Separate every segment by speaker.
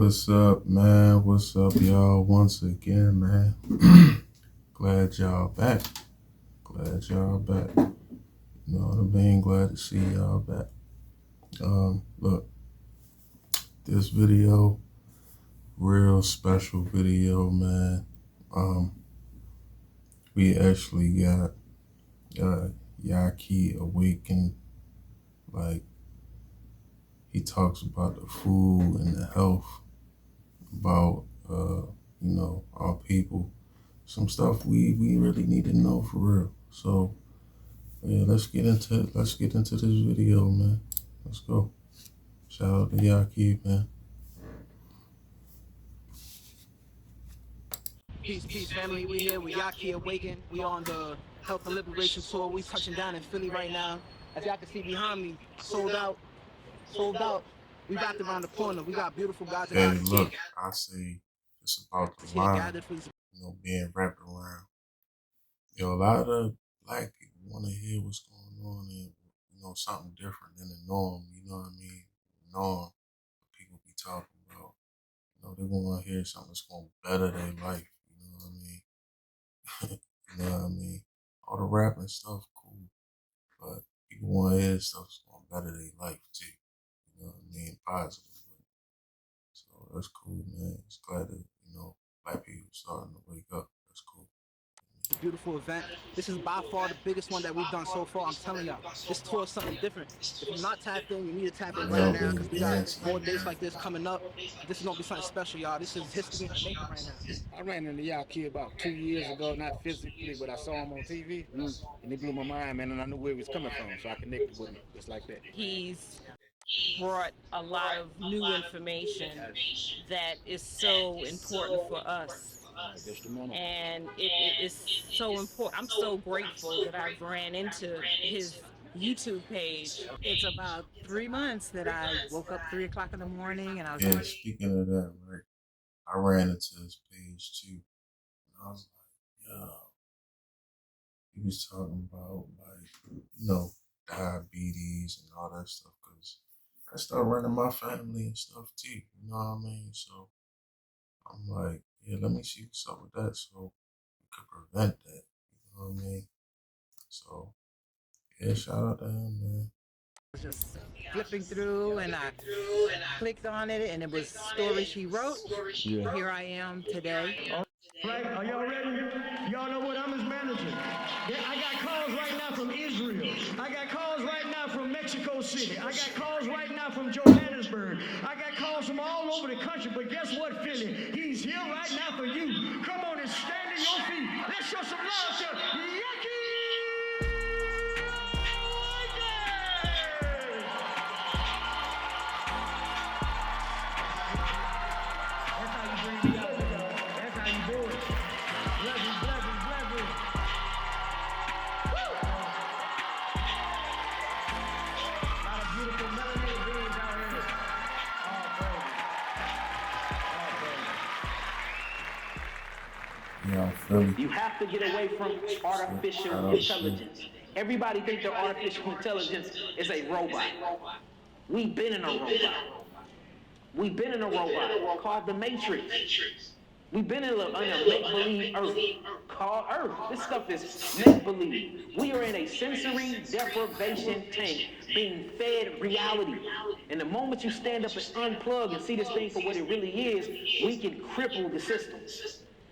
Speaker 1: What's up, man? What's up, y'all? Once again, man. Glad y'all back. Glad y'all back. You know what I mean? Glad to see y'all back. Look, this video, real special video, man. We actually got Yahki awakened. Like, he talks about the food and the health, about our people. Some stuff we really need to know for real. So yeah, let's get into this video, man. Let's go. Shout out to Yahki, man.
Speaker 2: Peace, family. We here. We Yahki Awaken. We on the Health and Liberation Tour. We touching down in Philly right now. As y'all can see behind me, sold out. We wrapped around the corner. We got beautiful guys and
Speaker 1: Hey, look, I say it's about the
Speaker 2: here
Speaker 1: line,
Speaker 2: gathered for you.
Speaker 1: being wrapped around. A lot of black people want to hear what's going on and, something different than the norm, you know what I mean? The norm people be talking about. They want to hear something that's going to better their life, you know what I mean? You know what I mean? All the rapping stuff, cool, but people want to hear stuff that's going to better their life too, you know what I mean? Positive. So that's cool, man. It's glad that, black people starting to wake up. That's cool.
Speaker 2: Beautiful event. This is by far the biggest one that we've done so far. I'm telling y'all, this tour is something different. If you're not tapped in, you need to tap in right now because we got more dates like this coming up. This is gonna be something special, y'all. This is history in the making right now.
Speaker 3: I ran into Yahki about 2 years ago, not physically, but I saw him on TV, and it blew my mind, man, and I knew where he was coming from, so I connected with him just like that.
Speaker 4: He's brought a lot of new information that is so important for us. And it is so important. I'm so grateful that I've ran into his YouTube page.
Speaker 5: It's about 3 months that I woke up 3 o'clock in the morning and I was
Speaker 1: Yeah, speaking of that, right, I ran into his page too. And I was like, yo, he was talking about, like, diabetes and all that stuff, because I started running my family and stuff too, you know what I mean? So I'm like, yeah, let me see what's up with that so we could prevent that, you know what I mean? So yeah, shout out to him, man.
Speaker 5: just flipping through and I clicked on it and it was stories he wrote. Yeah. Here I am today.
Speaker 6: Right? Are y'all ready? Y'all know what? I'm his manager. I got calls right now from Israel. I got calls right now from Mexico City. I got calls right now from Johannesburg. I got calls from all over the country. But guess what, Philly? He's here right now for you. Come on and stand in your feet. Let's show some love to Yahki! That's how you bring me up. That's how you do it. Blessings. Woo! A lot of beautiful melanated beings out here. All praise.
Speaker 1: Yeah, Philly.
Speaker 7: You have to get away from artificial intelligence. Everybody thinks that artificial intelligence is a robot. We've been in a robot. We've been in a robot called the Matrix. We've been in a make-believe Earth called Earth. This stuff is make-believe. We are in a sensory deprivation tank being fed reality. And the moment you stand up and unplug and see this thing for what it really is, we can cripple the system.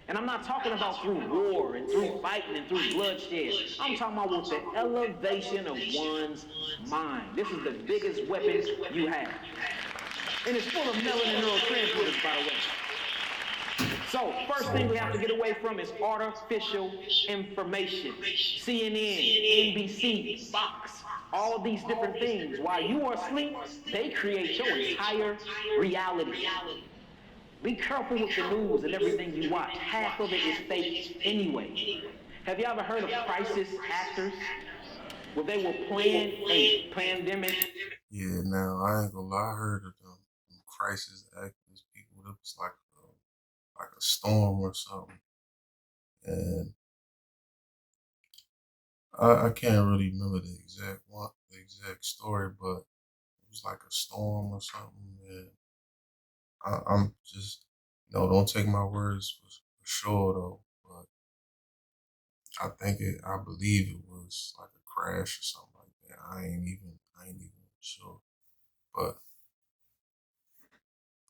Speaker 7: And I'm not talking about through war and through fighting and through bloodshed. I'm talking about with the elevation of one's mind. This is the biggest weapon you have. And it's full of melanin neurotransmitters, by the way. So, first thing we have to get away from is artificial information. CNN, NBC, Fox, all these different things. While you are asleep, they create your entire reality. Be careful with the news and everything you watch. Half of it is fake anyway. Have you ever heard of crisis actors? Where they will plan a pandemic.
Speaker 1: Yeah, now I ain't gonna lie, I heard of them crisis actors, people that was like a storm or something. And I can't really remember the exact story, but it was like a storm or something. And I'm just, don't take my words for sure though. But I believe it was like a crash or something like that. I ain't even sure. But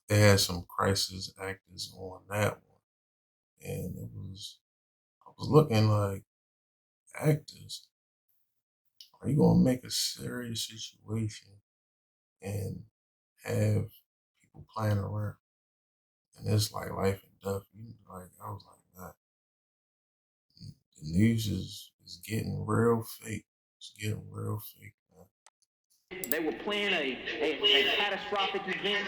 Speaker 1: they had some crisis actors on that one, and I was looking like, actors, are you gonna make a serious situation and have people playing around? And it's like life and death. I was like, nah. The news is getting real fake. It's getting real fake, man.
Speaker 7: They were planning a catastrophic event.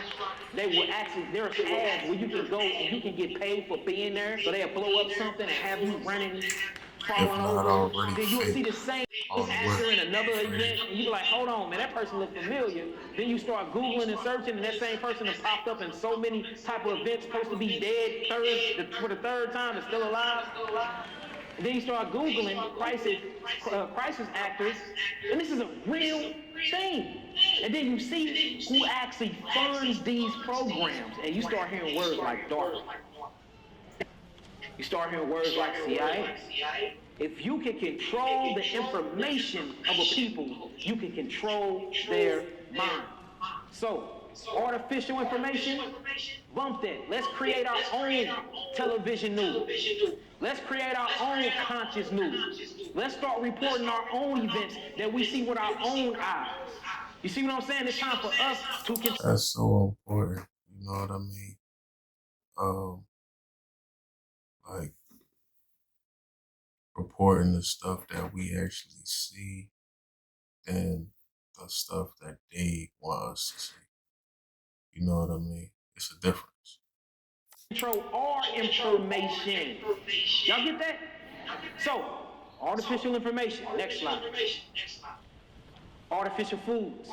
Speaker 7: They were actually, there's ads where you can go and you can get paid for being there. So they'll blow up something and have you running,
Speaker 1: If
Speaker 7: falling
Speaker 1: not
Speaker 7: over.
Speaker 1: already
Speaker 7: Then you'll see
Speaker 1: fake,
Speaker 7: the same
Speaker 1: all the work.
Speaker 7: actor in another event, and you be like, hold on, man, that person look familiar. Then you start Googling and searching, and that same person has popped up in so many type of events, supposed to be dead for the third time, and still alive. And then you start Googling crisis actors, and this is a real thing. And then you see who actually funds these programs, and you start hearing words like dark. You start hearing words like CIA. If you can control the information of a people, you can control their mind. So, artificial information, bump that. Let's create our own television news. Let's create our own conscious news. Let's start reporting our own events that we see with our own eyes. You see what I'm saying? It's time for us to control.
Speaker 1: That's so important. You know what I mean? Like reporting the stuff that we actually see than the stuff that they want us to see. You know what I mean? It's a difference.
Speaker 7: Control our information. Y'all get that? So, artificial information. Next slide. Artificial foods.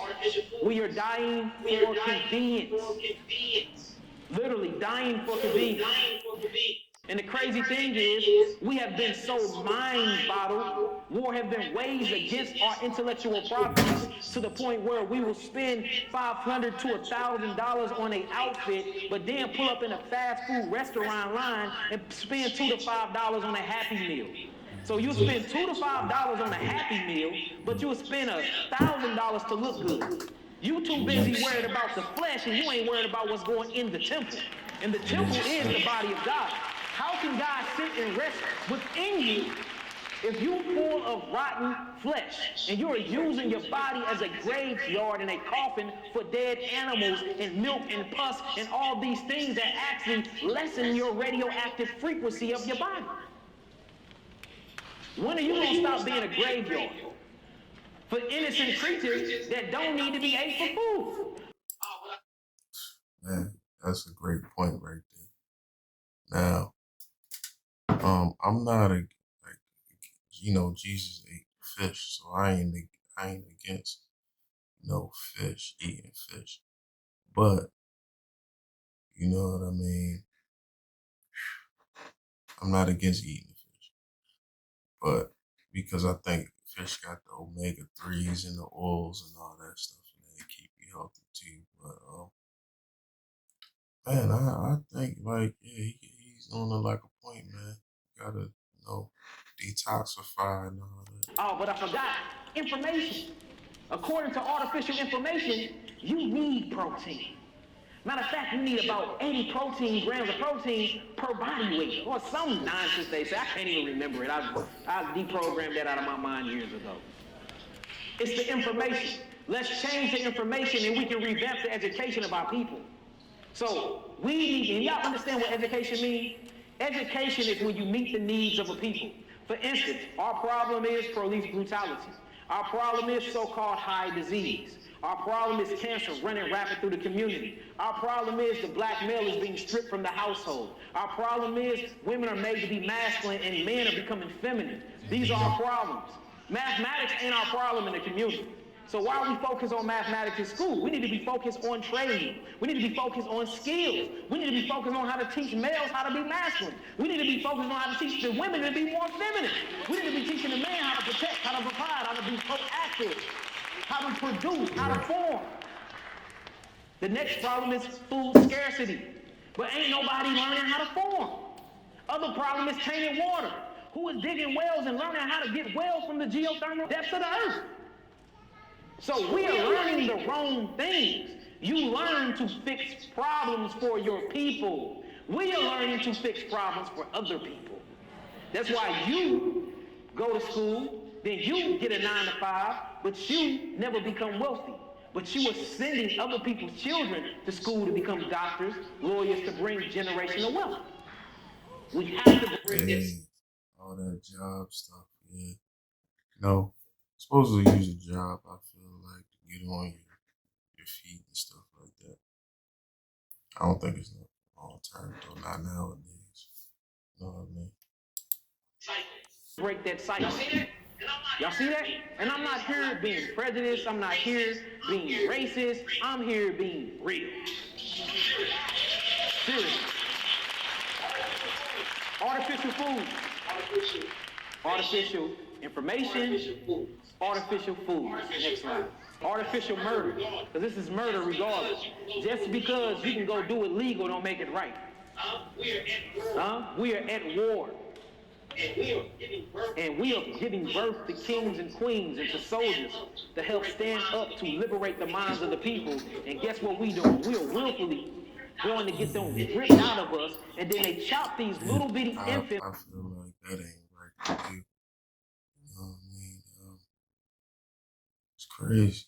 Speaker 7: We are dying for convenience. Literally dying for convenience. And the crazy thing is, we have been so mind-bottled, war have been waged against our intellectual properties to the point where we will spend $500 to $1,000 on an outfit, but then pull up in a fast food restaurant line and spend $2 to $5 on a Happy Meal. So you'll spend $2 to $5 on a Happy Meal, but you'll spend $1,000 to look good. You too busy worried about the flesh, and you ain't worried about what's going in the temple. And the temple is the body of God. How can God sit and rest within you if you full of rotten flesh and you are using your body as a graveyard and a coffin for dead animals and milk and pus and all these things that actually lessen your radioactive frequency of your body? When are you going to stop being a graveyard for innocent creatures that don't need to be ate for food?
Speaker 1: Man, that's a great point right there. Now, I'm not Jesus ate fish, so I ain't against fish, eating fish. But you know what I mean? I'm not against eating fish. But because I think fish got the omega-3s and the oils and all that stuff, and they keep you healthy too. But man, I think he's on like a point, man. You gotta detoxify and all that.
Speaker 7: Oh, but I forgot information. According to artificial information, you need protein. Matter of fact, you need about 80 grams of protein per body weight, or some nonsense they say. I can't even remember it. I deprogrammed that out of my mind years ago. It's the information. Let's change the information and we can revamp the education of our people. So we need, and y'all understand what education means? Education is when you meet the needs of a people. For instance, our problem is police brutality. Our problem is so-called high disease. Our problem is cancer running rapid through the community. Our problem is the black male is being stripped from the household. Our problem is women are made to be masculine and men are becoming feminine. These are our problems. Mathematics ain't our problem in the community. So while we focus on mathematics in school, we need to be focused on training. We need to be focused on skills. We need to be focused on how to teach males how to be masculine. We need to be focused on how to teach the women to be more feminine. We need to be teaching the man how to protect, how to provide, how to be proactive, how to produce, how to form. The next problem is food scarcity. But ain't nobody learning how to farm. Other problem is tainted water. Who is digging wells and learning how to get wells from the geothermal depths of the earth? So we are learning the wrong things. You learn to fix problems for your people. We are learning to fix problems for other people. That's why you go to school, then you get a 9 to 5, but you never become wealthy. But you are sending other people's children to school to become doctors, lawyers, to bring generational wealth. We have to bring this.
Speaker 1: All that job stuff, yeah. No, supposed to use a job, I feel like, to get on your feet and stuff like that. I don't think it's no long term though, not nowadays. You know what I mean?
Speaker 7: Break that cycle. Y'all see that? And I'm not here being prejudiced. I'm not here being racist. I'm here being real. Seriously. Artificial food. Artificial information. Artificial food. Next slide. Artificial murder. Because this is murder regardless. Just because you can go do it legal don't make it right. We are at war. And we are giving birth to kings and queens and to soldiers to help stand up to liberate the minds of the people. And guess what we doing? We are willfully going to get them ripped out of us, and then they chop these little bitty infants.
Speaker 1: I feel like that ain't right to do. You know what I mean? It's crazy.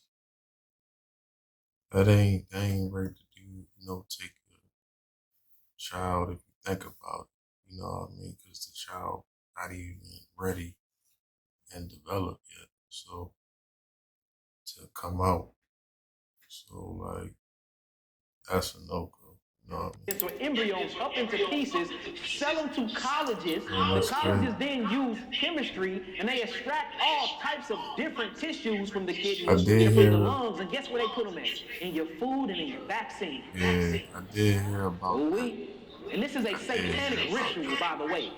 Speaker 1: That ain't right to do. You know, take a child, if you think about it. You know what I mean? Because the child not even ready and developed yet. So to come out, so like that's a no go. You know what I mean?
Speaker 7: Or embryos up into pieces, sell them to colleges. The colleges then use chemistry and they extract all types of different tissues from the kidney and from the lungs. And guess where they put them at? In your food and in your vaccine.
Speaker 1: Yeah, I did hear about that.
Speaker 7: And this is a satanic ritual, by the way.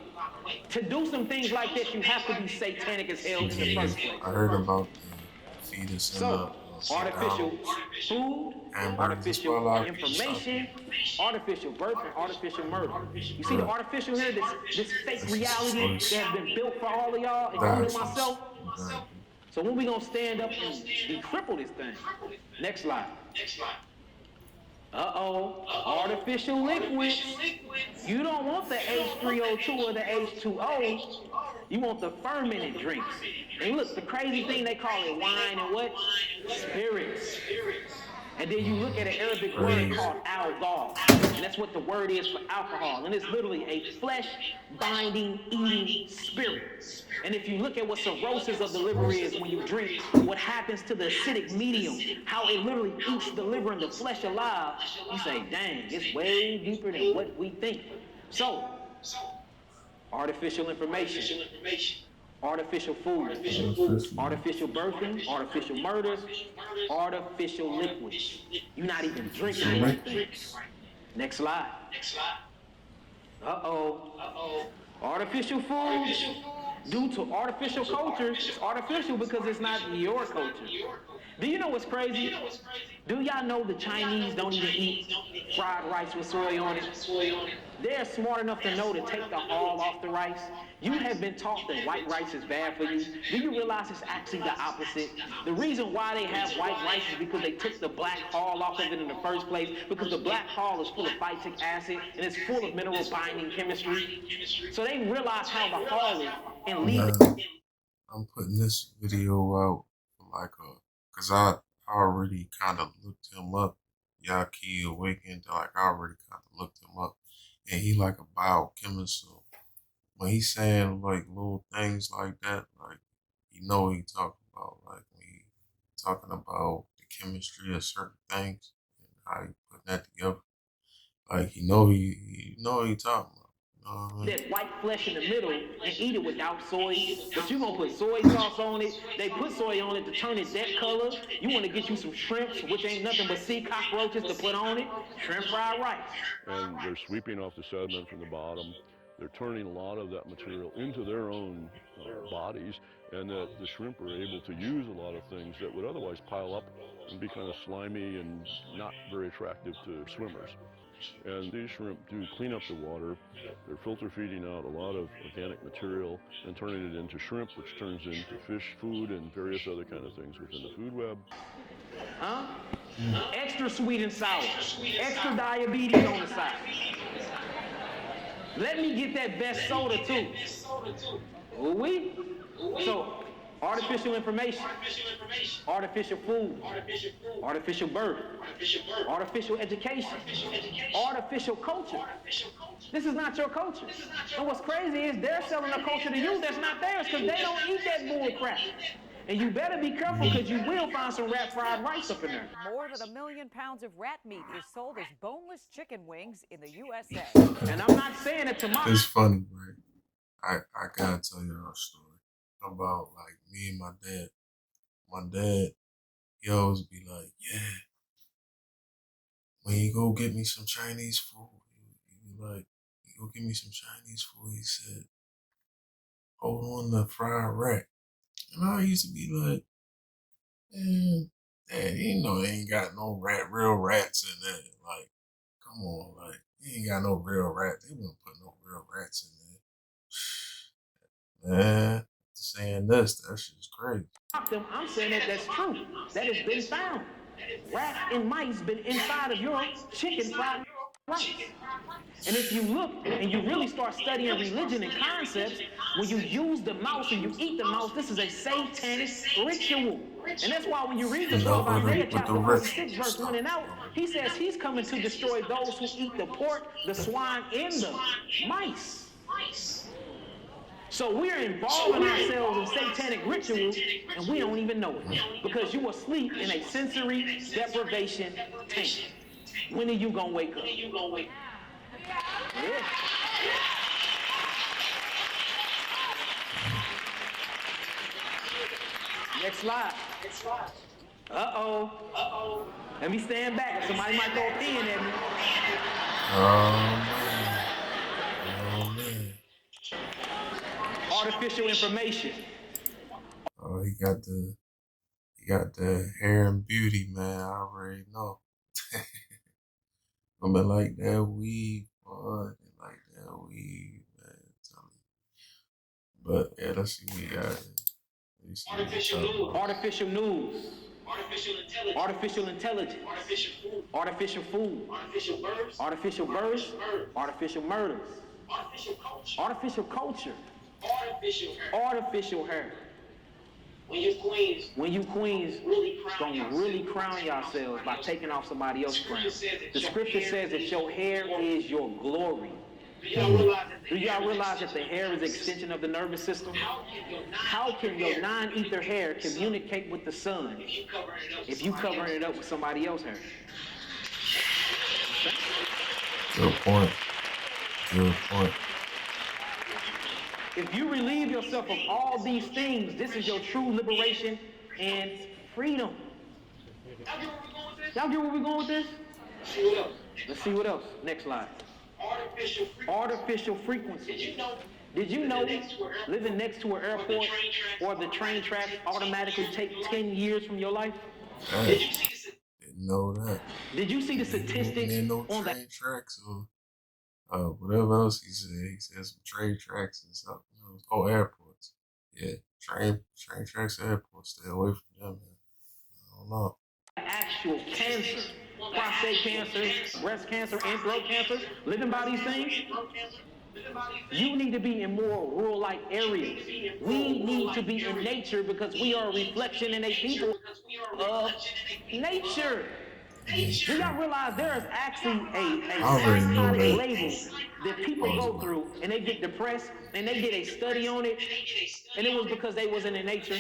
Speaker 7: To do some things like this, you have to be satanic as hell in the first place.
Speaker 1: I heard about the fetus and
Speaker 7: artificial food, artificial information, artificial birth, and artificial murder. You see the artificial here, this fake reality that has been built for all of y'all, including myself? So when we gonna stand up and decripple this thing? Next slide. Artificial liquids. You don't want the H3O2 or the H2O. You want the fermented drinks. And look, the crazy thing, they call it wine and what? Spirits. And then you look at an Arabic word called al-ghal. And that's what the word is for alcohol. And it's literally a flesh-binding, eating spirit. And if you look at what cirrhosis of the liver is when you drink, what happens to the acidic medium, how it literally eats the liver and the flesh alive, you say, dang, it's way deeper than what we think. So, artificial information. Artificial food, artificial birthing, artificial murders, artificial liquids. You're not even drinking the right things. Next slide. Artificial foods. Due to artificial cultures, it's artificial because it's not your culture. Do you know what's crazy? Do y'all know the Chinese don't even eat fried rice with soy on it? They're smart enough to know to take the hull off the rice. You have been taught that white rice is bad for you. Do you realize it's actually the opposite? The reason why they have white rice is because they took the black hull off of it in the first place, because the black hull is full of phytic acid and it's full of mineral binding chemistry. So they realize how the hull is and leave it.
Speaker 1: I'm putting this video out for like cause I already kind of looked him up. Yahki Awakened, like I already kind of looked him up. And he like a biochemist, so when he's saying like little things like that, like you know what he talking about, like when he talking about the chemistry of certain things and how he putting that together, like he know he know what he talking about. You know what I mean?
Speaker 7: That white flesh in the middle and eat it without soy, but you gonna put soy sauce on it. They put soy on it to turn it that color. You want to get you some shrimps, which ain't nothing but sea cockroaches to put on it. Shrimp fried rice.
Speaker 8: And they're sweeping off the sediment from the bottom. They're turning a lot of that material into their own bodies, and that the shrimp are able to use a lot of things that would otherwise pile up and be kind of slimy and not very attractive to swimmers. And these shrimp do clean up the water. They're filter feeding out a lot of organic material and turning it into shrimp, which turns into fish food and various other kind of things within the food web.
Speaker 7: Huh? Extra sweet and sour. Extra diabetes on the side. Let me get that best soda too. Ooh wee. So, artificial information, artificial food, artificial birth, artificial education, artificial culture. This is not your culture. And what's crazy is they're selling a culture to you that's not theirs because they don't eat that bull crap. And you better be careful because you will find some rat fried rice up in there.
Speaker 9: More than 1 million pounds of rat meat is sold as boneless chicken wings in the USA.
Speaker 7: And I'm not saying it to my...
Speaker 1: It's funny, right? I gotta tell you a story about like me and my dad. My dad, he always be like, yeah, when you go get me some Chinese food, he be like, you go get me some Chinese food, he said, hold on to fried rat. And I used to be like, man, Dad, you know they ain't got no real rats in there. Like, come on, like, you ain't got no real rat. They wouldn't put no real rats in there. Man, saying this, that shit's crazy.
Speaker 7: I'm saying that that's true. That has been found. Rats and mice been inside of your chicken fried rice. And if you look and you really start studying religion and concepts, when you use the mouse and you eat the mouse, this is a satanic ritual. And that's why when you read the book of Isaiah chapter 46, verse 1 and out, he says he's coming to destroy those who eat the pork, the swine, and the mice. So we're involving ourselves in satanic rituals and we don't even know it because you asleep in a sensory deprivation tank. When are you gonna wake up? Yeah. Next slide. Uh-oh. Let me stand back. Somebody might throw a pin at me.
Speaker 1: Oh man.
Speaker 7: Artificial information.
Speaker 1: Oh, he got the hair and beauty, man. I already know. I'm like that weed, boy. Like that weed, man. But yeah, let's see what we got.
Speaker 7: Artificial news. Artificial intelligence. Artificial food. Artificial birth. Artificial murders. Artificial culture. Artificial hair. When you queens gonna really crown yourselves by taking off somebody else's crown. The scripture says that your hair is your glory. Do y'all realize that the hair is an extension of the nervous system? How can your non-ether hair communicate with the sun if you covering it up with somebody else's hair?
Speaker 1: Good point.
Speaker 7: If you relieve yourself of all these things, this is your true liberation and freedom. Y'all get where we're going with this? Let's see what else. Next slide. Artificial frequency. Did you know living next to an airport or the train tracks automatically take 10 years from your life?
Speaker 1: Didn't know that.
Speaker 7: Did you see the statistics on
Speaker 1: train tracks or whatever else he said? He said some train tracks and stuff. Oh, airports. Yeah, train tracks, airports. Stay away from them, man. I don't know.
Speaker 7: Actual cancer, prostate cancer, breast cancer, and throat cancer, living by these things. You need to be in more rural-like areas. We need to be in nature because we are a reflection in a people of nature. Do y'all realize there is actually a psychotic label that people go through and they get depressed and they did a study on it and it was because they wasn't in nature.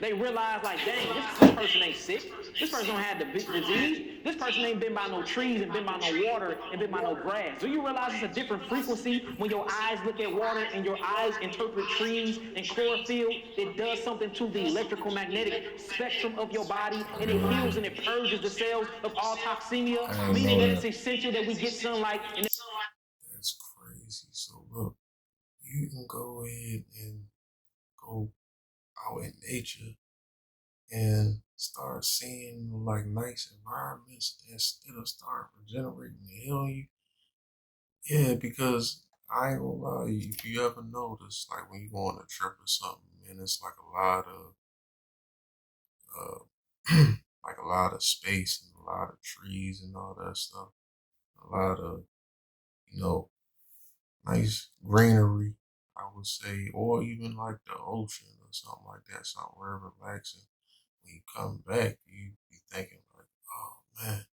Speaker 7: They realized like, dang, this person ain't sick. This person don't have the disease. This person ain't been by no trees and been by no water and been by no grass. Do you realize it's a different frequency when your eyes look at water and your eyes interpret trees and chlorophyll? It does something to the electrical magnetic spectrum of your body and it heals and it purges the cells of all toxemia, meaning that it's essential that we get sunlight. And
Speaker 1: that's crazy. So look, you can go ahead and go out in nature and start seeing like nice environments instead of start regenerating and healing you. Yeah, because I ain't gonna lie, if you ever notice, like when you go on a trip or something, and it's like a lot of like a lot of space and a lot of trees and all that stuff, a lot of, you know, nice greenery, I would say, or even like the ocean or something like that, something very relaxing. When you come back, you be thinking like, oh man,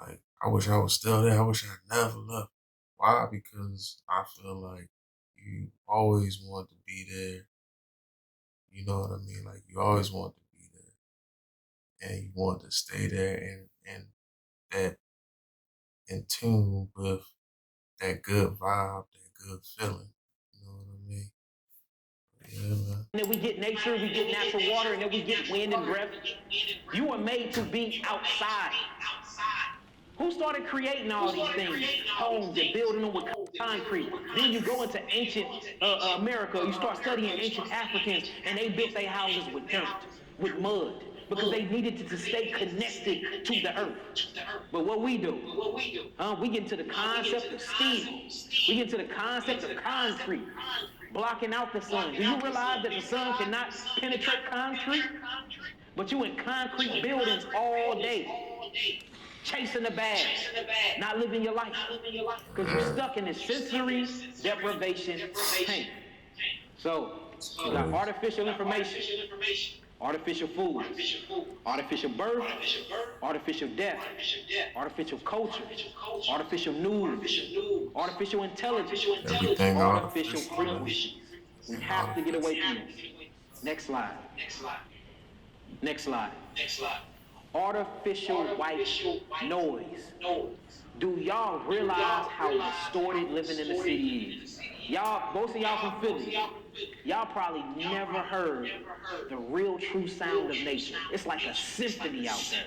Speaker 1: like I wish I was still there. I wish I never left. Why? Because I feel like you always want to be there. You know what I mean? Like you always want to be there, and you want to stay there, and that in tune with that good vibe, that good feeling. You know what I mean? Yeah, man.
Speaker 7: And then we get nature, we get natural water, and then we get wind and breath. You were made to be outside. Who started creating all these things? Homes and building them with concrete. Then you go into ancient America, you start studying ancient Africans, and they built their houses with dirt, with mud, because they needed to stay connected to the earth. But what we do, we get into the concept of steel. We get into the concept of concrete, blocking out the sun. Do you realize that the sun cannot penetrate concrete? But you in concrete buildings all day, chasing the bag, not living your life, because you're stuck in this sensory deprivation tank. So you got artificial information, artificial food, artificial birth, artificial death, artificial culture, artificial news, artificial intelligence,
Speaker 1: Everything
Speaker 7: artificial
Speaker 1: artificial, man.
Speaker 7: frequencies. We
Speaker 1: Everything
Speaker 7: have to get
Speaker 1: artificial.
Speaker 7: away from this. Next slide. Next slide. Artificial white noise. Do y'all realize how distorted living in the city is? Y'all, most of y'all from Philly, y'all probably never heard the real true sound of nature. It's like a symphony out there.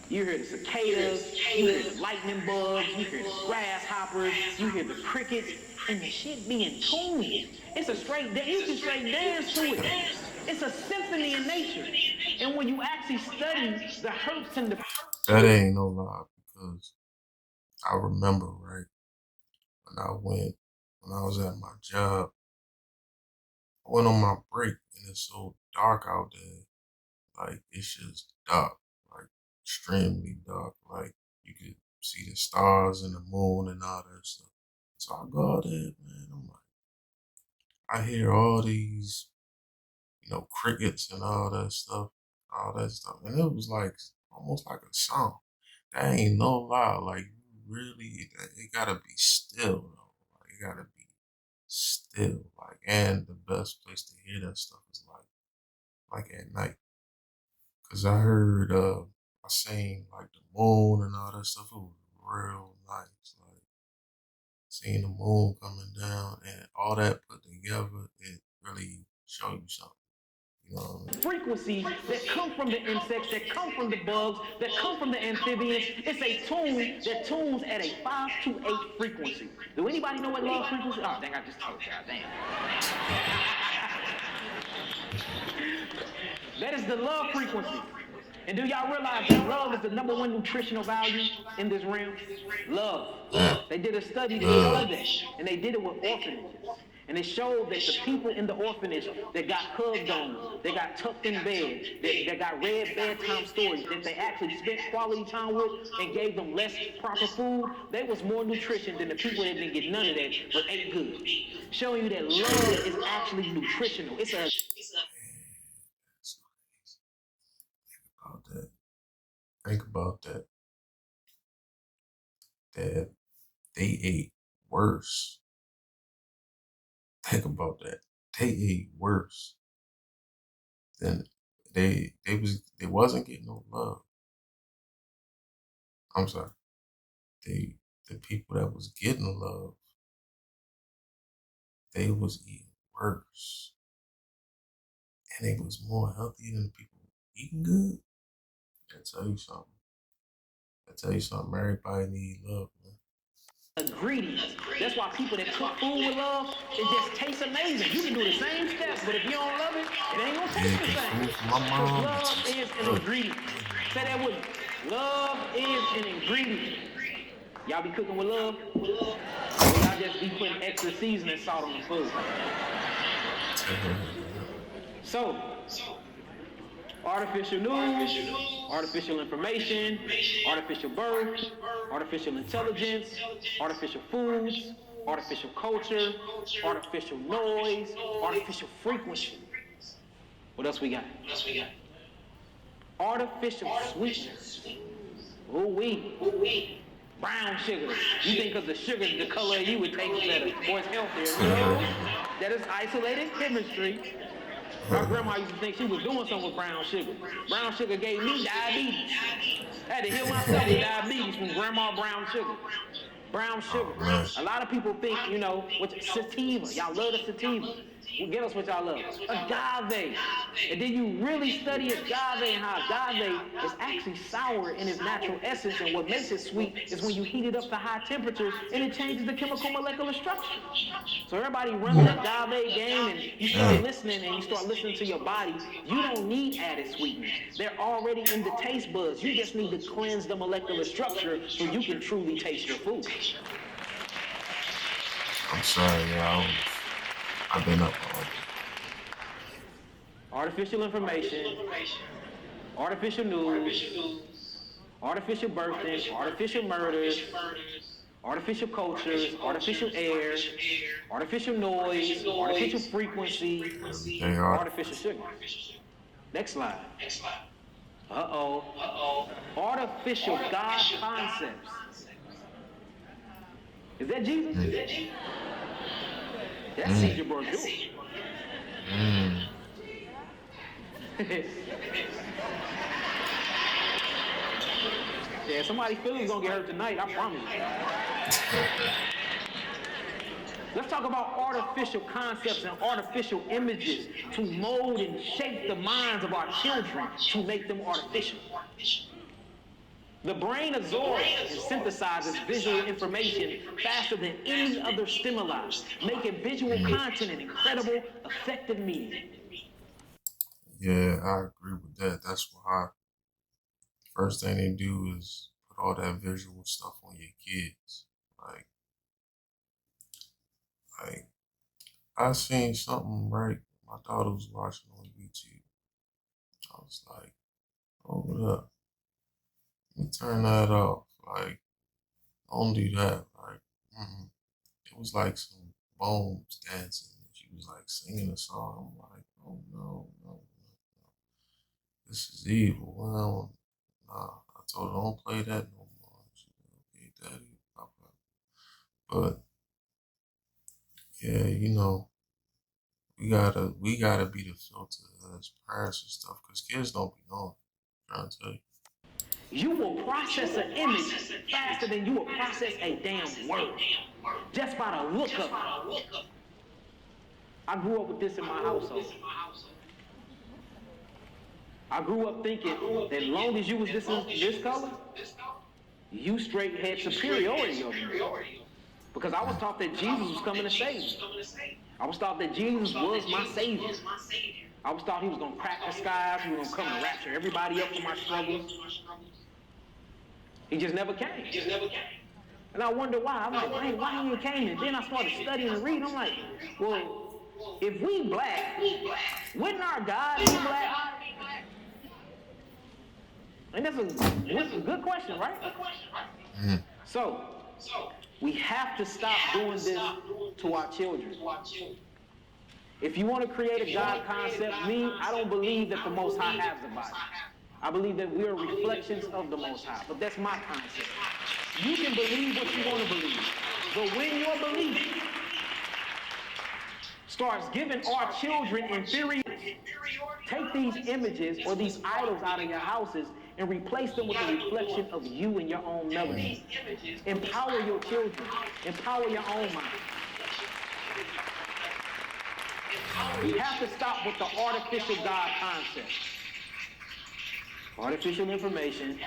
Speaker 7: You hear the cicadas, you hear the lightning bugs, you hear the grasshoppers, you hear the crickets, and the shit being tuned. It's a straight dance, you can straight dance to it. It's a symphony in nature. And when you actually study the herps and the
Speaker 1: That ain't no lie because I remember, right, when I was at my job, I went on my break and it's so dark out there. Like, it's just dark, like, extremely dark. Like, you could see the stars and the moon and all that stuff. So I go out there, man. I'm like, I hear all these, crickets and all that stuff. And it was like almost like a song. That ain't no lie. Like, really, it gotta be still, though. Like, it gotta be still. Like, and the best place to hear that stuff is like at night. Cause I heard, I seen like the moon and all that stuff. It was real nice. Like, seeing the moon coming down and all that put together, it really show you something. You know what I mean?
Speaker 7: frequencies that come from the insects, that come from the bugs, that come from the amphibians. It's a tune that tunes at a 5 to 8 frequency. Do anybody know what love frequency? Oh, dang, I just told y'all, damn. That is the love frequency. And do y'all realize that love is the #1 nutritional value in this realm? Love.
Speaker 1: Yeah.
Speaker 7: They did a study that showed that, and they did it with orphanages. And it showed that the people in the orphanage that got hugged on, that got tucked in bed, that got read bedtime stories, that they actually spent quality time with and gave them less proper food, they was more nutrition than the people that didn't get none of that but ate good. Showing you that love is actually nutritional. It's a
Speaker 1: About that. Think about that. That they ate worse. Think about that. They ate worse than they wasn't getting no love. I'm sorry. The people that was getting love, they was eating worse. And they was more healthy than the people eating good. I tell you something. Everybody need love, man.
Speaker 7: ingredients. That's why people that cook food with love, it just tastes amazing. You can do the same steps, but if you don't love it, it ain't gonna taste the same.
Speaker 1: Food from my
Speaker 7: Because
Speaker 1: mom, it
Speaker 7: love
Speaker 1: tastes
Speaker 7: is an
Speaker 1: good.
Speaker 7: ingredient. Say that with me. Love is an ingredient. Y'all be cooking with love? Or y'all just be putting extra seasoning salt on the food? So, artificial news, artificial information, artificial birth, artificial intelligence, artificial foods, artificial culture, artificial noise, artificial frequency. What else we got? Artificial sweetness. Ooh-wee. Brown sugar. You think because the sugar, the color of you would taste better, or it's healthier. No, that is isolated chemistry. My grandma used to think she was doing something with brown sugar. Brown sugar gave me diabetes. I had to heal myself with diabetes from grandma brown sugar. Brown sugar. A lot of people think, you know, what's sativa. Y'all love the sativa. Well, get us what y'all love. Agave. And then you really study agave and how agave is actually sour in its natural essence, and what makes it sweet is when you heat it up to high temperatures and it changes the chemical molecular structure. So everybody runs the agave game and you start listening and you start listening to your body. You don't need added sweetness. They're already in the taste buds. You just need to cleanse the molecular structure so you can truly taste your food.
Speaker 1: I'm sorry, y'all. I've been up all day.
Speaker 7: Artificial information, artificial news, artificial birthing, artificial murders, artificial cultures, artificial air, artificial noise, artificial frequency, artificial sugar. Next slide. Artificial God concepts. Is that Jesus? That's Caesar Bordeaux. Yeah, somebody's feelings gonna get hurt tonight, I promise you. Let's talk about artificial concepts and artificial images to mold and shape the minds of our children to make them artificial. The brain absorbs and synthesizes visual information faster than any other stimuli, making visual content an incredible, effective medium.
Speaker 1: Yeah, I agree with that. That's why first thing they do is put all that visual stuff on your kids. Like I seen something, right? My daughter was watching on YouTube. I was like, hold up. Let me turn that off. Like, don't do that. Like, it was like some bones dancing. She was like singing a song. I'm like, oh no. This is evil. Well, nah. I told her, don't play that no more. She said, okay, daddy, papa. But yeah, you know, we gotta be the filter as parents and stuff, because kids don't be knowing. I'm trying to tell you.
Speaker 7: You will process an image faster than you will process a damn word, just by the look of it. I grew up with this in my household. I grew up thinking that as long as you was this color, you straight had superiority over me. Because I was taught that Jesus was coming to save me. I was taught that Jesus was my savior. I was taught he was going to crack the skies, he was going to come and rapture everybody up for my struggles. He just never came. And I wonder why. I'm like, man, why he ain't came? And then I started studying and reading. I'm like, well, if we black, wouldn't our God be black? And that's a good question, right? So, we have to stop doing this to our children. If you want to create a God concept, I don't believe that the Most High has a body. I believe that we are reflections of the Most High, but that's my concept. You can believe what you want to believe, but when your belief starts giving our children inferiority, take these images or these idols out of your houses and replace them with a reflection of you and your own melody. Empower your children. Empower your own mind. We have to stop with the artificial God concept. Artificial information,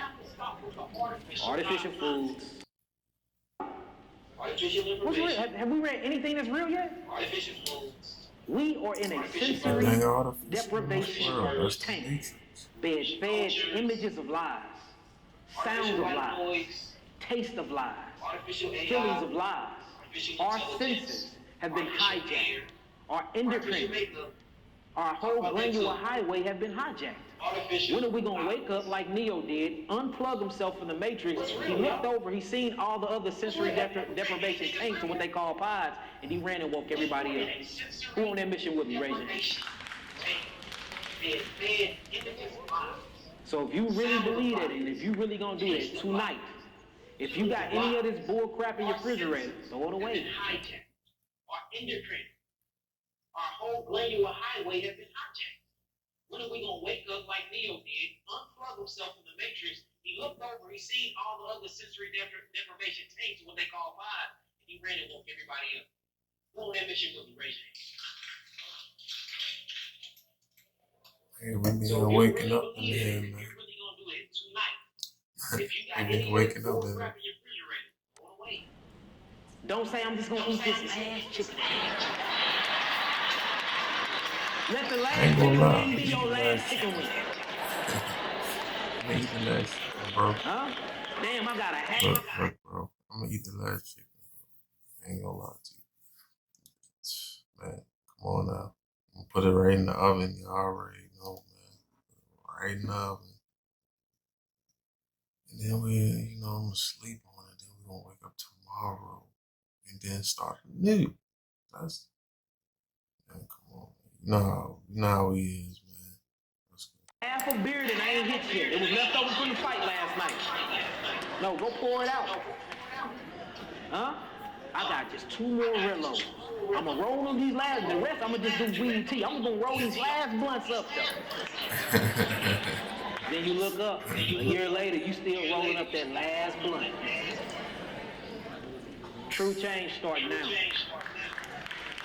Speaker 7: artificial foods, What's real? Have we read anything that's real yet? We are in a sensory deprivation tank, fed images of lies, sounds of lies, taste of lies, feelings of lies. Our senses have been hijacked. Our endocrine, our whole glandular highway have been hijacked. When are we gonna wake up like Neo did, unplug himself from the matrix? He looked over, he seen all the other sensory deprivation tanks and what they call pods, and he ran and woke everybody up. Who on that mission with me, raise your hand. So if you really believe that, and if you really gonna do that tonight, if you got any of this bull crap in your refrigerator, throw it away. Our endocrine, our whole glandular highway has been hijacked. When are we gonna wake up like Neo did, unplug himself from the matrix? He looked over, he seen all the other sensory deprivation tanks, what they call pods, and he ran and woke everybody up. Who on that mission with me, raise your
Speaker 1: Hey,
Speaker 7: hand.
Speaker 1: we been waking up in here, man. We been waking up in here.
Speaker 7: Don't say I'm just gonna eat this last chicken. Let the last chicken wing be your last chicken wing.
Speaker 1: I'm gonna eat the last chicken, bro.
Speaker 7: Huh? Damn, I got a hat.
Speaker 1: Look, bro. I'm gonna eat the last chicken, bro. I ain't gonna lie to you. Man, come on now. I'm gonna put it right in the oven. You already know, man. Right in the oven. And then I'm gonna sleep on it. Then we're gonna wake up tomorrow and then start new. That's, man, come on. You know how he is, man.
Speaker 7: Half a beer that I ain't hit yet. It was left over from the fight last night. No, go pour it out. Huh? I got just 2 more Rillos. I'm gonna roll on these last. The rest I'm gonna just do weed tea. I'm gonna roll these last blunts up though. Then you look up, a year later, you still rolling up that last blunt. True change starting now.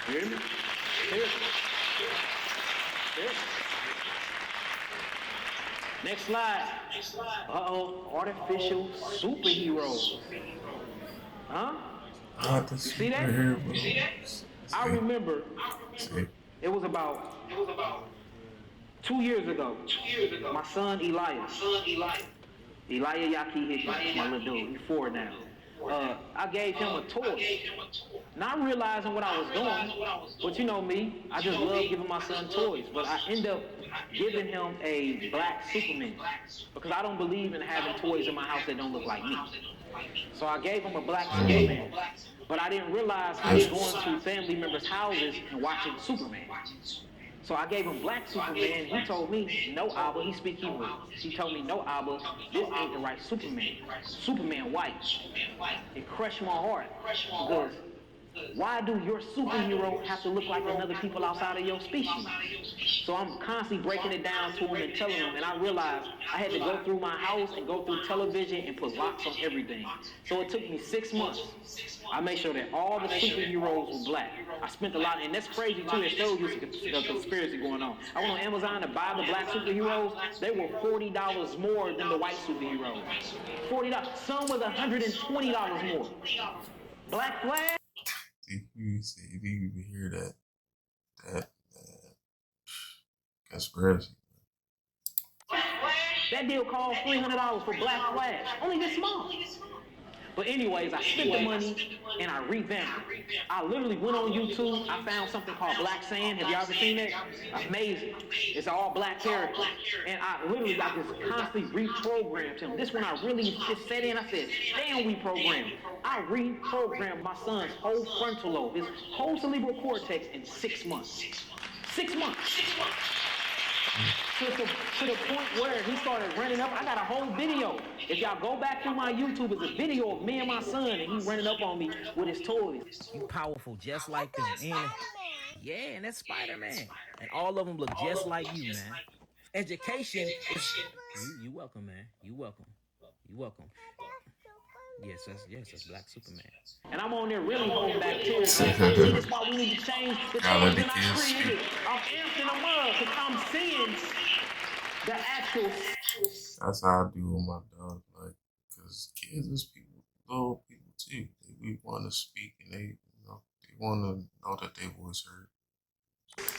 Speaker 7: Hear me? Hear me? Hear me? Next slide. Uh-oh, artificial superheroes. Huh? You see that? I remember it was about 2 years ago. My son Elijah Yahki, my little dude, he's 4 now. I gave him a toy, not realizing what I was doing. But you know me, I just love giving my son toys. But I end up giving him a black Superman because I don't believe in having toys in my house that don't look like me. So I gave him a black Superman. But I didn't realize I was going to family members' houses and watching Superman. So I gave him black Superman. He told me, no, Abba, he speak Hebrew. He told me, no, Abba, this ain't the right Superman. Superman white. It crushed my heart because why do your superhero have to look like another people outside of your species? So I'm constantly breaking it down to him and telling him, and I realized I had to go through my house and go through television and put locks on everything. So it took me 6 months. I made sure that all the superheroes were black. I spent a lot, and that's crazy too. It shows you the conspiracy going on. I went on Amazon to buy the black superheroes. They were $40 more than the white superheroes. $40. Some was $120 more. Black flag.
Speaker 1: You hear that conspiracy.
Speaker 7: That deal cost $300 for Black Flash. Only this month. But anyways, I spent the money and I revamped it. I literally went on YouTube. I found something called Black Sand. Have y'all ever seen that? Amazing. It's all black characters. And I just constantly reprogrammed him. This one I really just sat in. I said, damn, reprogram. I reprogrammed my son's whole frontal lobe, his whole cerebral cortex in 6 months. 6 months. To the point where he started running up. I got a whole video. If y'all go back through my YouTube, it's a video of me and my son, and he running up on me with his toys.
Speaker 5: You powerful just like them. And that's Spider-Man. And all of them look just like you, man. Education is... You welcome, man. You welcome. You welcome. Yes, that's Black Superman.
Speaker 7: And I'm on there really holding back tears. See, that's why we need to change the things that I created. I'm answering them up because I'm seeing the actual...
Speaker 1: That's how I do with my dog, like, because kids is people, little people too. They we want to speak, and they want to know that their voice heard.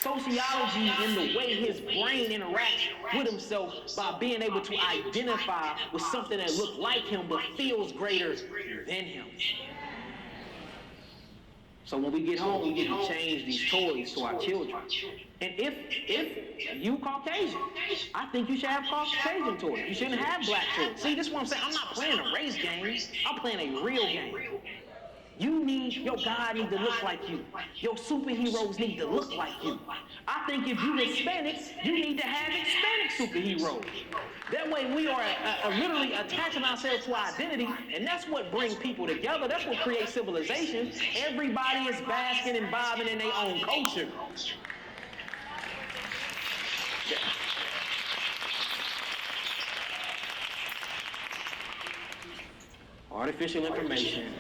Speaker 7: Sociology in the way his brain interacts with himself by being able to identify with something that looks like him but feels greater than him. So when we get home, we need to change these toys to our children. And if you Caucasian, I think you should have Caucasian toys. You shouldn't have black toys. See, this is what I'm saying. I'm not playing a race game. I'm playing a real game. Your God need to look like you. Your superheroes need to look like you. I think if you're Hispanic, you need to have Hispanic superheroes. That way we are literally attaching ourselves to our identity, and that's what brings people together. That's what creates civilization. Everybody is basking and bobbing in their own culture. Artificial information,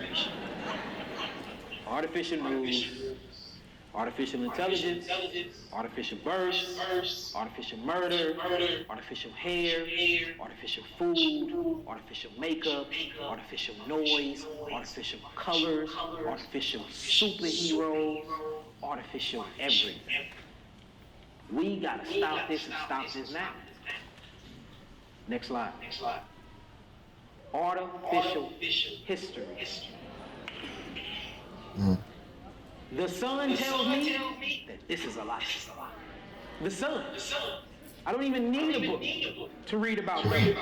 Speaker 7: artificial news, artificial intelligence, artificial birth, artificial murder, artificial hair, artificial food, artificial makeup, artificial noise, artificial colors, artificial superheroes, artificial everything. We gotta stop this and stop this now. Next slide. Artificial history. The sun tells me that this is a lie. The sun. I don't even need a book to read about that.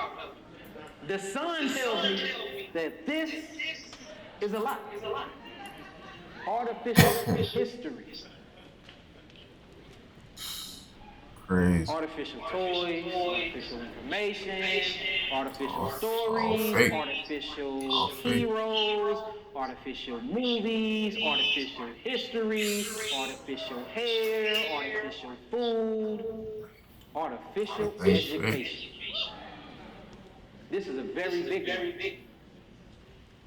Speaker 7: The sun tells me that this is a lie. Artificial history.
Speaker 1: Crazy.
Speaker 7: Artificial toys, artificial information, artificial stories, artificial heroes, artificial movies, artificial history, artificial hair, artificial food, artificial education. This is a very big one.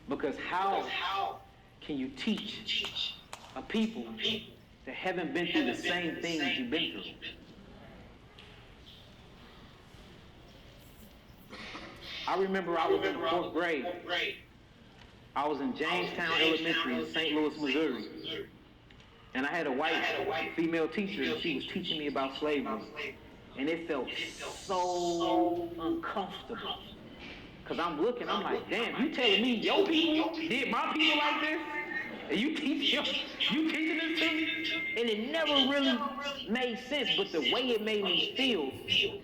Speaker 7: Because how can you teach a people that haven't been through the same things you've been through? I remember I was in the 4th grade. I was in Jamestown Elementary in St. Louis, Missouri. And I had a white female teacher, and she was teaching me about slavery. And it felt so uncomfortable. Because I'm looking, I'm like, damn, you telling me your people did my people like this? And you teaching this to me? And it never really made sense, but the way it made me feel,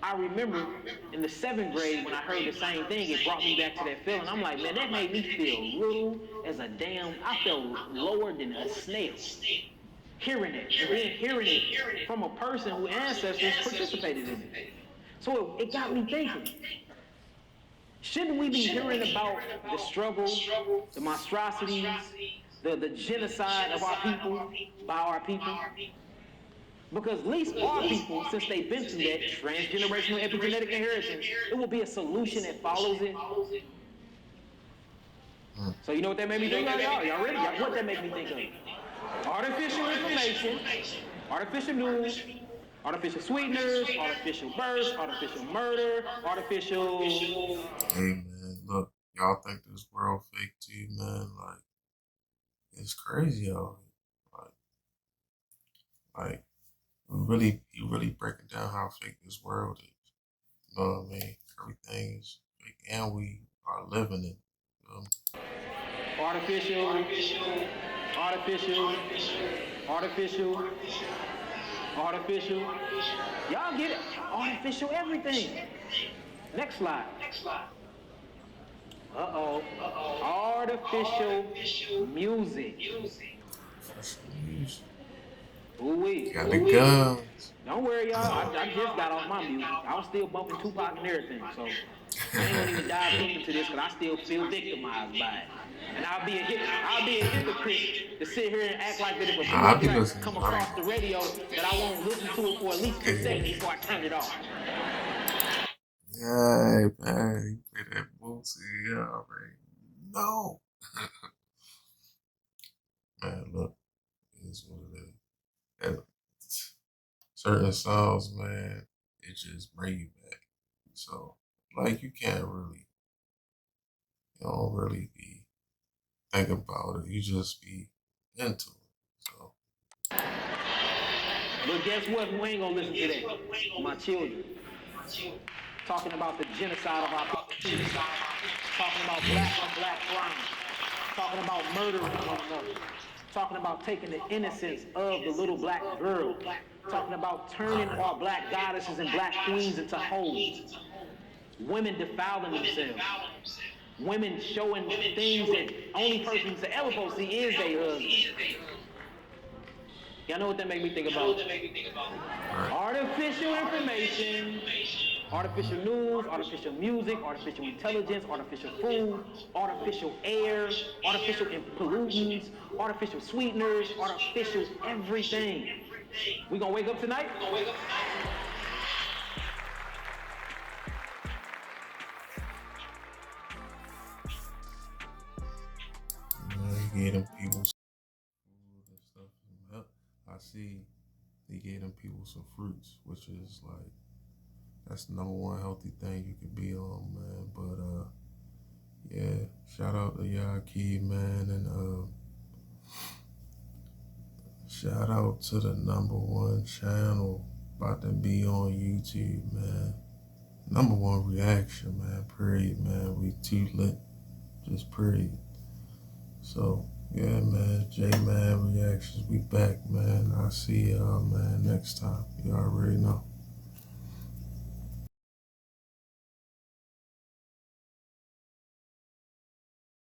Speaker 7: I remember in the 7th grade when I heard the same thing, it brought me back to that feeling. I'm like, man, that made me feel little as a damn, I felt lower than a snail. Hearing it, and then hearing it from a person whose ancestors participated in it. So it got me thinking. Shouldn't we be hearing about the struggle, the monstrosities, the genocide of our people by our people? Because at least our people, since they've been through that transgenerational epigenetic inheritance, it will be a solution that follows it. So you know what that made me think of, y'all? Y'all ready? What that made me think of? Artificial information, artificial news, artificial sweeteners, artificial birth, artificial murder, artificial...
Speaker 1: Hey, man, look, y'all think this world fake to you, man? Like, it's crazy out here. Like, you really breaking down how fake this world is. You know what I mean? Everything is fake, and we are living it. You know?
Speaker 7: Artificial, y'all get it? Artificial everything. Next slide. Artificial music. Ooh-wee.
Speaker 1: Got the guns.
Speaker 7: Don't worry, y'all. I just got off my music. I was still bumping Tupac and everything, so I ain't gonna even dive deep into this because I still feel victimized by it. And I'll be a hypocrite to sit here and act like that if a track come across the radio that I won't listen to it for at least 2 seconds before I turn it off.
Speaker 1: Hey, man, you play that Bootsy, yeah, already. No. Man, look, it's what it is. And certain songs, man, it just bring you back. So, like, you don't really be think about it. You just be into it. So.
Speaker 7: But guess what? Who ain't gonna listen to that? My children. Talking about the genocide of our people. Talking about black on black crime. Talking about murdering one another. Talking about taking the innocence of the little black girl. Talking about turning our black goddesses and black queens into hoes. Women defiling themselves. Women showing things that only person to ever supposed to see is their husband. Y'all know what that make me think about? Artificial information, artificial news, artificial music, artificial intelligence, artificial food, artificial air, artificial pollutants, artificial sweeteners, artificial everything. We gonna wake up tonight?
Speaker 1: He gave them people some food and stuff. I see he gave them people some fruits, which is like, that's the number one healthy thing you could be on, man. But yeah, shout out to Yahki, man, and shout out to the number one channel about to be on YouTube, man. Number one reaction, man. Period, man. We too lit, just period. So yeah, man. Jman reactions, we back, man. I'll see y'all, man, next time. You already know.